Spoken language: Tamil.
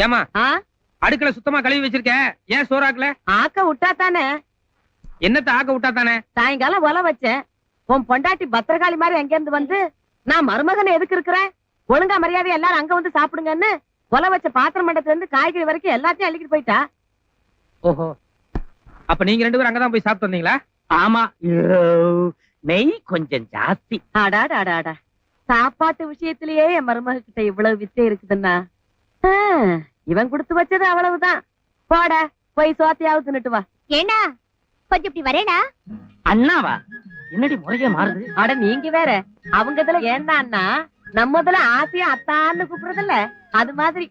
ஏமா அடுக்கல சுத்தமா கழுவி வச்சிருக்கேன், ஏன் சோறாக்கல? ஆக்க விட்டா தானே. என்னத்த ஆக்க விட்டா தானே? சாயங்காலம் ஒல வச்சேன். உன் பொண்டாட்டி பத்திரகாளி மாதிரி எங்க இருந்து வந்து நான் மருமகன் எதுக்கு இருக்கிறேன், ஒழுங்கா மரியாதை எல்லாரும் அங்க வந்து சாப்பிடுங்கன்னு ஒல வச்ச பாத்திரம் மண்டத்துல இருந்து காய்கறி வரைக்கும் எல்லாத்தையும் அள்ளிக்கிட்டு போயிட்டா. ஓஹோ, அப்ப நீங்க 2 பேரும் அங்கதான் போய் சாப்பிட்டு வந்தீங்களா? ஆமா, நெய் கொஞ்சம் ஜாஸ்தி. ஆடாடாடாடா, சாப்பாட்டு விஷயத்திலேயே என் மருமக கிட்ட இவ்வளவு வித்தை இருக்குதுன்னா இவன் கொடுத்து வச்சது அவ்வளவுதான். போட போய் சோத்தையாவது தின்னுட்டு வா. ஏண்டா கொஞ்சம் இப்படி வரேடா. அண்ணாவா? என்னடி முறையே மாறுது? அட நீங்க வேற, அவங்க இதுல ஏன்னா நம்மதுல ஆசையா அத்தான்னு கூப்பிடுறதில்ல, அது மாதிரி.